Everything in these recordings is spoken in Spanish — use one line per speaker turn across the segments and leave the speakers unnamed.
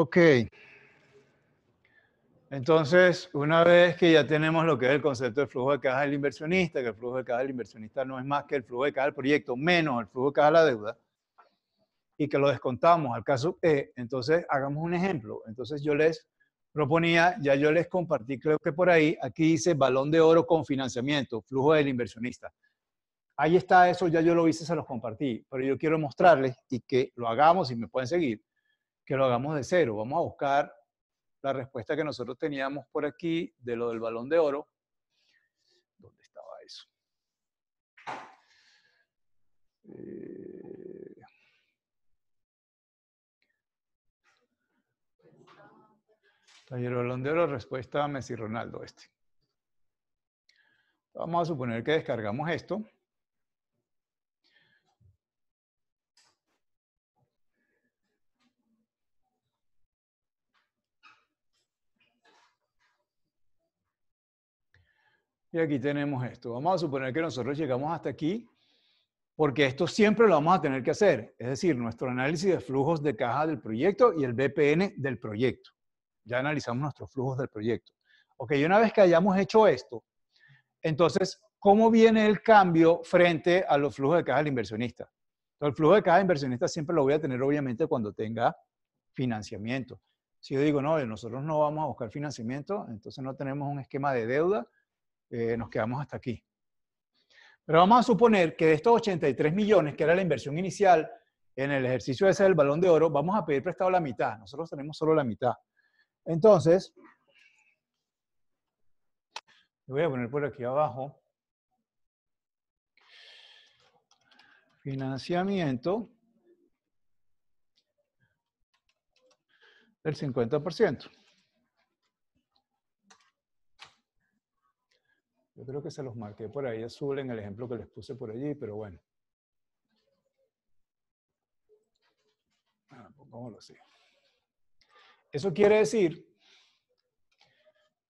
Ok. Entonces, una vez que ya tenemos lo que es el concepto de flujo de caja del inversionista, que el flujo de caja del inversionista no es más que el flujo de caja del proyecto menos el flujo de caja de la deuda, y que lo descontamos al caso E, entonces hagamos un ejemplo. Entonces yo les proponía, ya yo les compartí, creo que por ahí, aquí dice balón de oro con financiamiento, flujo del inversionista. Ahí está eso, ya yo lo hice, se los compartí, pero yo quiero mostrarles y que lo hagamos, y me pueden seguir, que lo hagamos de cero. Vamos a buscar la respuesta que nosotros teníamos por aquí de lo del balón de oro. ¿Dónde estaba eso? Taller balón de oro, respuesta a Messi Ronaldo este. Vamos a suponer que descargamos esto. Y aquí tenemos esto. Vamos a suponer que nosotros llegamos hasta aquí, porque esto siempre lo vamos a tener que hacer. Es decir, nuestro análisis de flujos de caja del proyecto y el BPN del proyecto. Ya analizamos nuestros flujos del proyecto. Ok, y una vez que hayamos hecho esto, entonces, ¿cómo viene el cambio frente a los flujos de caja del inversionista? Entonces, el flujo de caja del inversionista siempre lo voy a tener, obviamente, cuando tenga financiamiento. Si yo digo, no, nosotros no vamos a buscar financiamiento, entonces no tenemos un esquema de deuda, nos quedamos hasta aquí. Pero vamos a suponer que de estos 83 millones, que era la inversión inicial en el ejercicio ese del balón de oro, vamos a pedir prestado la mitad. Nosotros tenemos solo la mitad. Entonces, lo voy a poner por aquí abajo. Financiamiento del 50%. Yo creo que se los marqué por ahí azul en el ejemplo que les puse por allí, pero bueno. Pongámoslo así. Eso quiere decir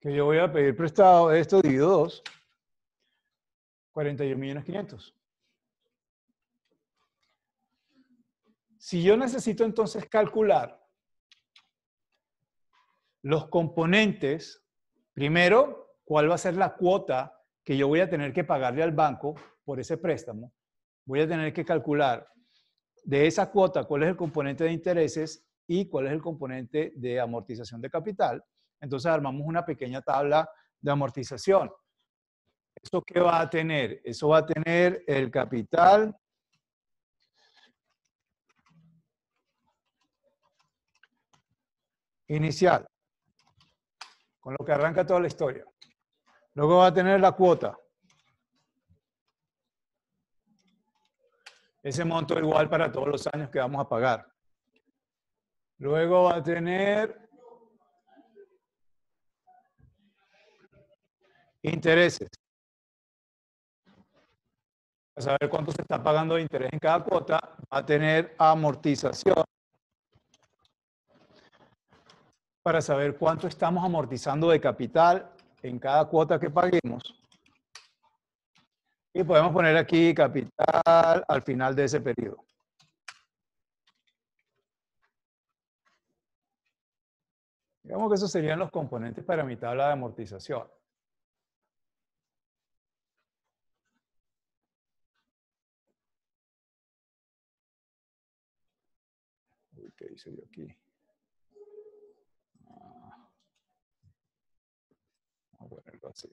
que yo voy a pedir prestado esto dividido 2, 41.500.000. Si yo necesito entonces calcular los componentes, primero, cuál va a ser la cuota que yo voy a tener que pagarle al banco por ese préstamo, voy a tener que calcular de esa cuota cuál es el componente de intereses y cuál es el componente de amortización de capital. Entonces armamos una pequeña tabla de amortización. ¿Eso qué va a tener? Eso va a tener el capital inicial, con lo que arranca toda la historia. Luego va a tener la cuota. Ese monto igual para todos los años que vamos a pagar. Luego va a tener intereses. Para saber cuánto se está pagando de interés en cada cuota. Va a tener amortización. Para saber cuánto estamos amortizando de capital en cada cuota que paguemos. Y podemos poner aquí capital al final de ese periodo. Digamos que esos serían los componentes para mi tabla de amortización. ¿Qué hice yo aquí? Vamos a ponerlo así.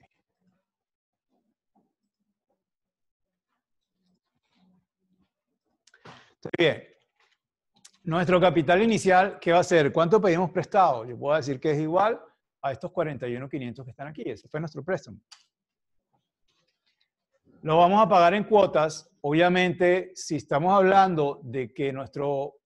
Está bien. Nuestro capital inicial, ¿qué va a ser? ¿Cuánto pedimos prestado? Yo puedo decir que es igual a estos 41.500 que están aquí. Ese fue nuestro préstamo. Lo vamos a pagar en cuotas. Obviamente, si estamos hablando de que nuestro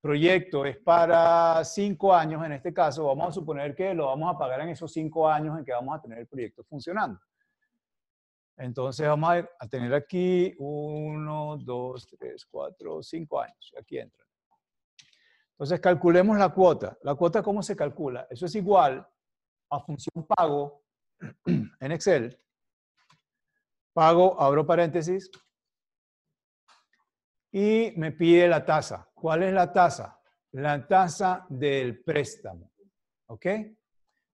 proyecto es para 5 años, en este caso, vamos a suponer que lo vamos a pagar en esos 5 años en que vamos a tener el proyecto funcionando. Entonces vamos a tener aquí 1, 2, 3, 4, 5 años. Aquí entran. Entonces calculemos la cuota. ¿La cuota cómo se calcula? Eso es igual a función pago en Excel. Pago, abro paréntesis, y me pide la tasa. ¿Cuál es la tasa? la tasa del préstamo. ¿Ok?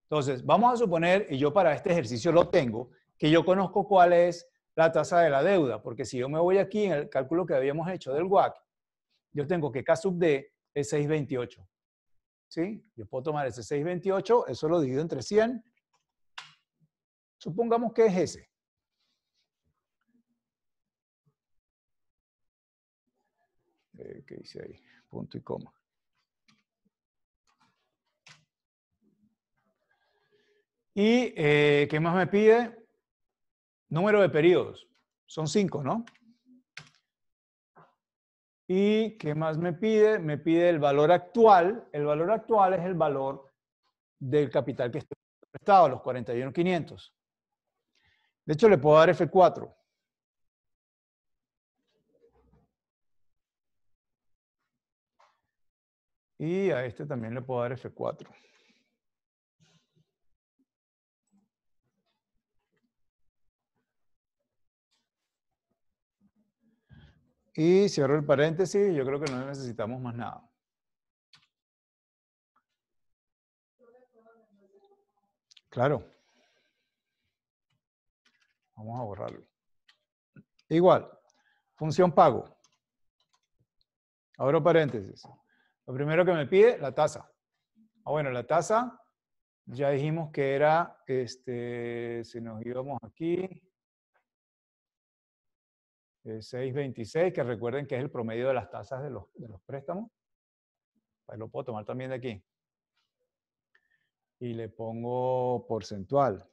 Entonces, vamos a suponer, y yo para este ejercicio lo tengo, que yo conozco cuál es la tasa de la deuda, porque si yo me voy aquí en el cálculo que habíamos hecho del WACC, yo tengo que K sub D es 628. ¿Sí? Yo puedo tomar ese 628, eso lo divido entre 100. Supongamos que es ese. ¿Qué dice ahí? Punto y coma. ¿Y qué más me pide? Número de periodos. Son 5, ¿no? ¿Y qué más me pide? Me pide el valor actual. El valor actual es el valor del capital que estoy prestado, los 41.500. De hecho, le puedo dar F4. Y a este también le puedo dar F4. Y cierro el paréntesis, yo creo que no necesitamos más nada. Claro. Vamos a borrarlo. Igual, función pago. Abro paréntesis. Lo primero que me pide, la tasa. Bueno, la tasa, ya dijimos que era, si nos íbamos aquí, 6.26, que recuerden que es el promedio de las tasas de los préstamos. Pues lo puedo tomar también de aquí. Y le pongo porcentual.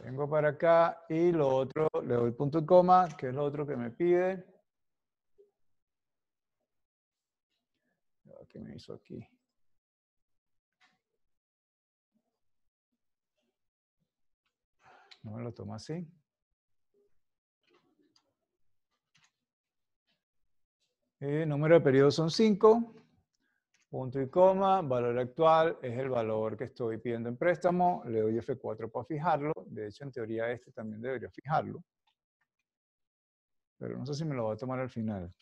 Vengo para acá y lo otro, le doy punto y coma, que es lo otro que me pide. ¿Qué me hizo aquí? No me lo tomo así. Número de periodos son 5. Punto y coma, valor actual es el valor que estoy pidiendo en préstamo. Le doy F4 para fijarlo. De hecho, en teoría este también debería fijarlo. Pero no sé si me lo va a tomar al final.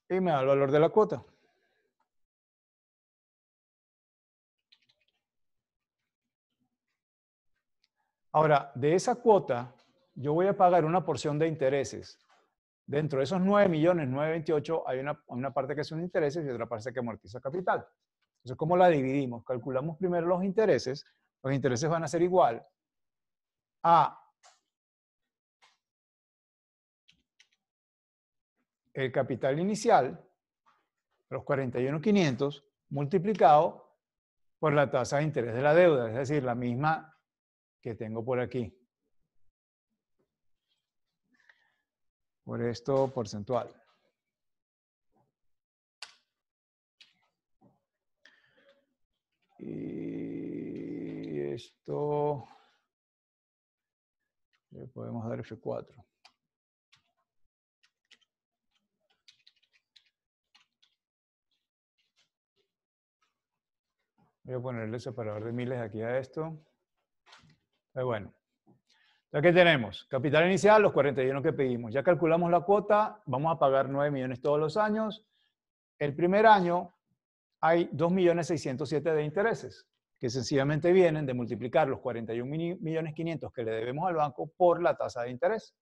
Y me da el valor de la cuota. Ahora, de esa cuota, yo voy a pagar una porción de intereses. Dentro de esos 9.928.000 hay una parte que son intereses y otra parte que amortiza capital. Entonces, ¿cómo la dividimos? Calculamos primero los intereses. Los intereses van a ser igual a el capital inicial, los 41.500, multiplicado por la tasa de interés de la deuda, es decir, la misma que tengo por aquí. Por esto porcentual. Y esto le podemos dar F4. Voy a ponerle separador de miles aquí a esto. Pero bueno. Entonces, ¿qué tenemos? Capital inicial, los 41 que pedimos. Ya calculamos la cuota, vamos a pagar 9 millones todos los años. El primer año hay 2.607.000 de intereses, que sencillamente vienen de multiplicar los 41.500.000 que le debemos al banco por la tasa de interés.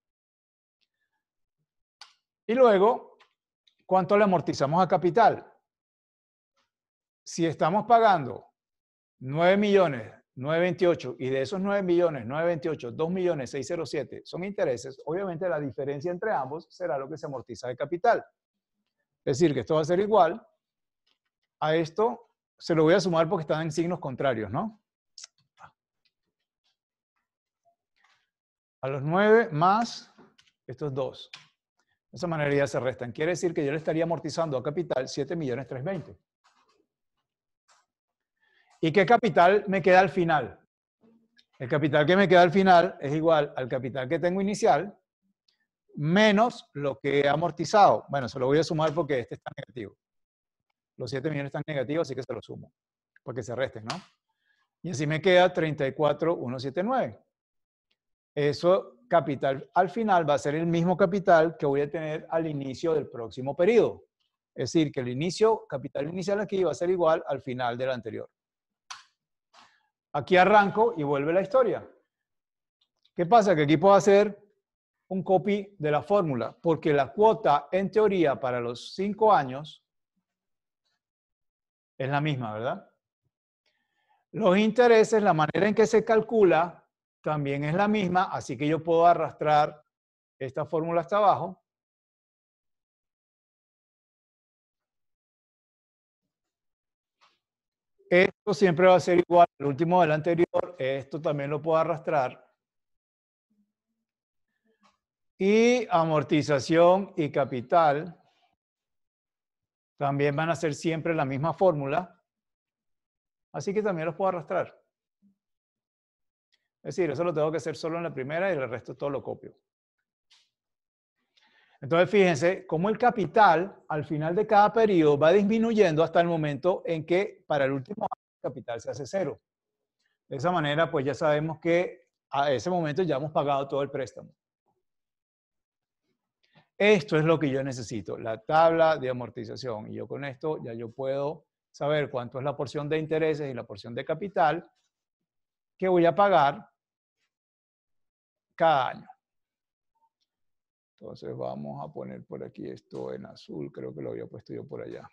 Y luego, ¿cuánto le amortizamos a capital? Si estamos pagando 9.928.000 y de esos 9.928.000, 2.607.000 son intereses, obviamente la diferencia entre ambos será lo que se amortiza de capital. Es decir, que esto va a ser igual a esto, se lo voy a sumar porque están en signos contrarios, ¿no? A los 9 más estos 2. De esa manera ya se restan. Quiere decir que yo le estaría amortizando a capital 7.320.000. ¿Y qué capital me queda al final? El capital que me queda al final es igual al capital que tengo inicial menos lo que he amortizado. Bueno, se lo voy a sumar porque este está negativo. Los 7 millones están negativos, así que se los sumo. Para que se resten, ¿no? Y así me queda 34,179. Eso capital al final va a ser el mismo capital que voy a tener al inicio del próximo periodo. Es decir, que el capital inicial aquí va a ser igual al final del anterior. Aquí arranco y vuelve la historia. ¿Qué pasa? Que aquí puedo hacer un copy de la fórmula, porque la cuota, en teoría, para los 5 años es la misma, ¿verdad? Los intereses, la manera en que se calcula, también es la misma, así que yo puedo arrastrar esta fórmula hasta abajo. Esto siempre va a ser igual al último del anterior, esto también lo puedo arrastrar. Y amortización y capital también van a ser siempre la misma fórmula, así que también los puedo arrastrar. Es decir, eso lo tengo que hacer solo en la primera y el resto todo lo copio. Entonces, fíjense cómo el capital al final de cada periodo va disminuyendo hasta el momento en que para el último año el capital se hace cero. De esa manera, pues ya sabemos que a ese momento ya hemos pagado todo el préstamo. Esto es lo que yo necesito, la tabla de amortización. Y yo con esto ya yo puedo saber cuánto es la porción de intereses y la porción de capital que voy a pagar cada año. Entonces vamos a poner por aquí esto en azul, creo que lo había puesto yo por allá.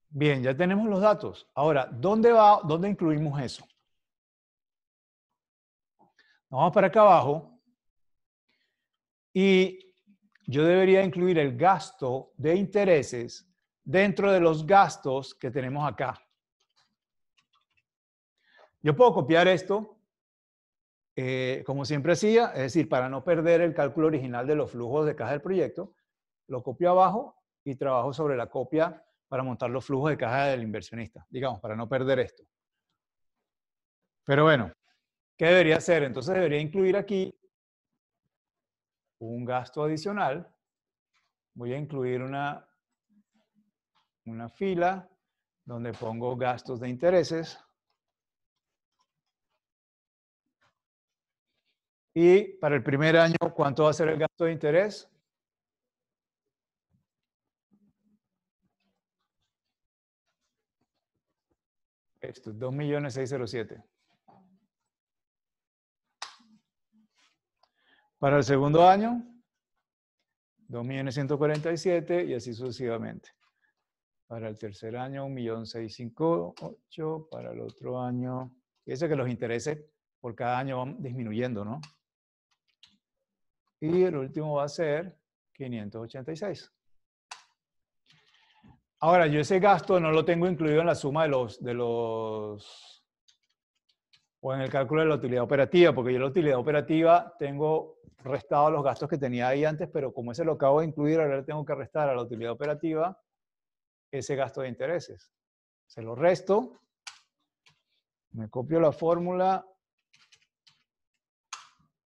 Bien, ya tenemos los datos. Ahora, ¿dónde incluimos eso? Vamos para acá abajo y yo debería incluir el gasto de intereses dentro de los gastos que tenemos acá. Yo puedo copiar esto, como siempre hacía, es decir, para no perder el cálculo original de los flujos de caja del proyecto, lo copio abajo y trabajo sobre la copia para montar los flujos de caja del inversionista, digamos, para no perder esto. Pero bueno, ¿qué debería hacer? Entonces debería incluir aquí un gasto adicional. Voy a incluir una fila donde pongo gastos de intereses. Y para el primer año, ¿cuánto va a ser el gasto de interés? Esto es 2.607.000. Para el segundo año, 2.147.000 y así sucesivamente. Para el tercer año, 1.658.000. Para el otro año, fíjense que los intereses por cada año van disminuyendo, ¿no? Y el último va a ser 586. Ahora, yo ese gasto no lo tengo incluido en la suma o en el cálculo de la utilidad operativa, porque yo en la utilidad operativa tengo restado los gastos que tenía ahí antes, pero como ese lo acabo de incluir, ahora le tengo que restar a la utilidad operativa ese gasto de intereses. Se lo resto, me copio la fórmula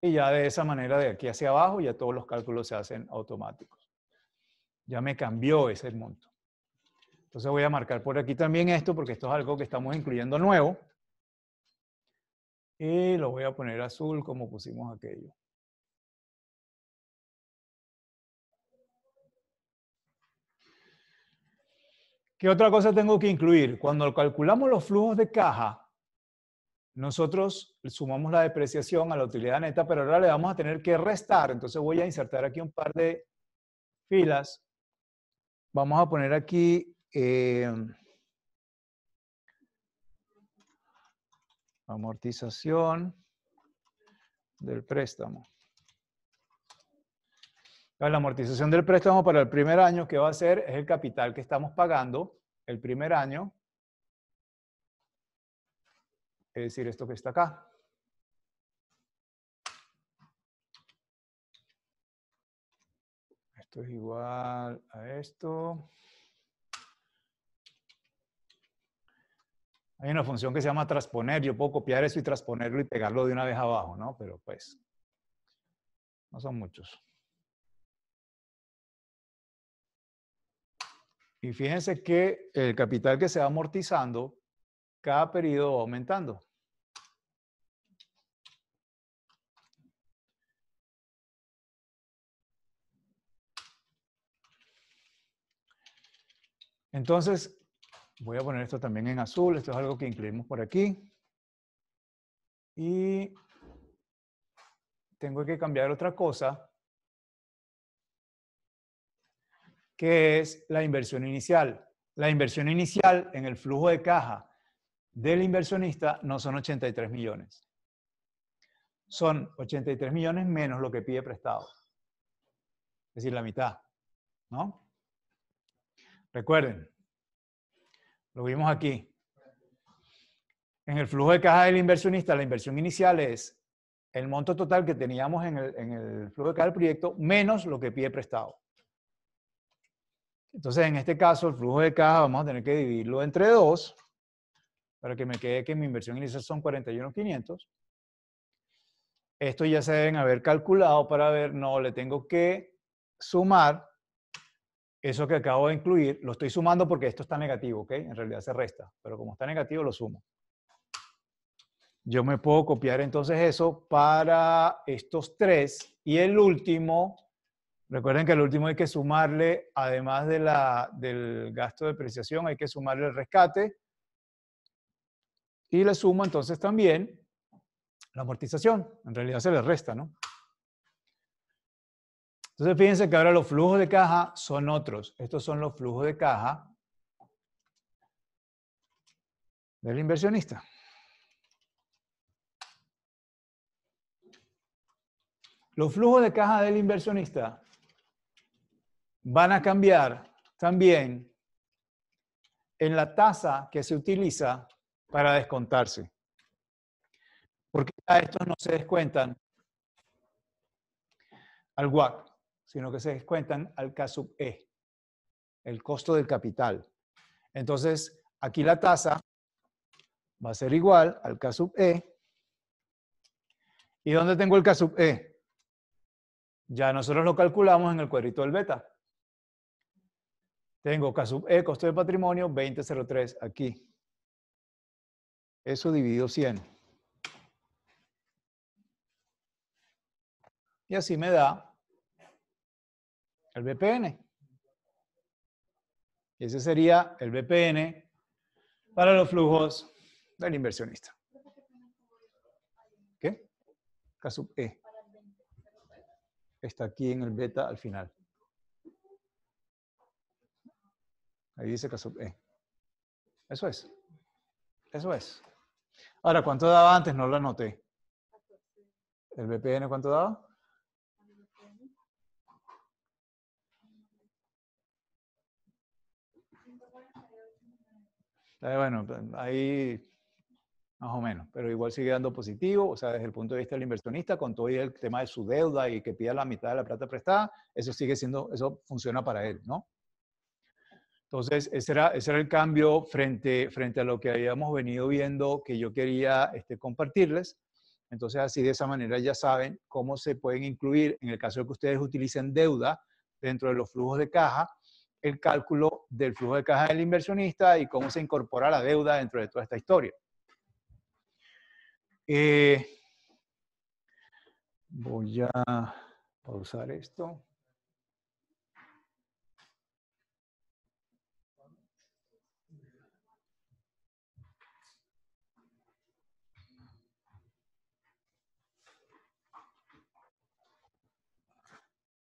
y ya de esa manera de aquí hacia abajo ya todos los cálculos se hacen automáticos. Ya me cambió ese monto. Entonces voy a marcar por aquí también esto porque esto es algo que estamos incluyendo nuevo. Y lo voy a poner azul como pusimos aquello. ¿Qué otra cosa tengo que incluir? Cuando calculamos los flujos de caja, nosotros sumamos la depreciación a la utilidad neta, pero ahora le vamos a tener que restar. Entonces voy a insertar aquí un par de filas. Vamos a poner aquí amortización del préstamo. La amortización del préstamo para el primer año, ¿qué va a ser? Es el capital que estamos pagando el primer año. Es decir, esto que está acá. Esto es igual a esto. Hay una función que se llama transponer. Yo puedo copiar eso y transponerlo y pegarlo de una vez abajo, ¿no? Pero pues, no son muchos. Y fíjense que el capital que se va amortizando, cada periodo va aumentando. Entonces, voy a poner esto también en azul. Esto es algo que incluimos por aquí. Y tengo que cambiar otra cosa, que es la inversión inicial. La inversión inicial en el flujo de caja del inversionista no son 83 millones. Son 83 millones menos lo que pide prestado. Es decir, la mitad, ¿no? Recuerden, lo vimos aquí. En el flujo de caja del inversionista, la inversión inicial es el monto total que teníamos en el flujo de caja del proyecto menos lo que pide prestado. Entonces, en este caso, el flujo de caja vamos a tener que dividirlo entre 2 para que me quede que mi inversión inicial son 41.500. Esto ya se deben haber calculado para ver, no, le tengo que sumar eso que acabo de incluir. Lo estoy sumando porque esto está negativo, ¿ok? En realidad se resta, pero como está negativo lo sumo. Yo me puedo copiar entonces eso para estos 3 y el último, recuerden que el último hay que sumarle, además del gasto de depreciación, hay que sumarle el rescate y le sumo entonces también la amortización. En realidad se le resta, ¿no? Entonces fíjense que ahora los flujos de caja son otros. Estos son los flujos de caja del inversionista. Los flujos de caja del inversionista van a cambiar también en la tasa que se utiliza para descontarse. Porque ya estos no se descuentan al WACC, sino que se descuentan al K sub E, el costo del capital. Entonces, aquí la tasa va a ser igual al K sub E. ¿Y dónde tengo el K sub E? Ya nosotros lo calculamos en el cuadrito del beta. Tengo K sub E, costo de patrimonio, 20.03 aquí. Eso dividido 100. Y así me da el BPN. Y ese sería el BPN para los flujos del inversionista. ¿Qué? K sub E. Está aquí en el beta al final. Ahí dice K sub E. Eso es. Eso es. Ahora, ¿cuánto daba antes? No lo anoté. ¿El BPN cuánto daba? Bueno, ahí más o menos, pero igual sigue dando positivo, o sea, desde el punto de vista del inversionista, con todo el tema de su deuda y que pida la mitad de la plata prestada, eso sigue siendo, eso funciona para él, ¿no? Entonces, ese era el cambio frente a lo que habíamos venido viendo que yo quería compartirles. Entonces, así de esa manera ya saben cómo se pueden incluir, en el caso de que ustedes utilicen deuda dentro de los flujos de caja, el cálculo del flujo de caja del inversionista y cómo se incorpora la deuda dentro de toda esta historia. Voy a pausar esto.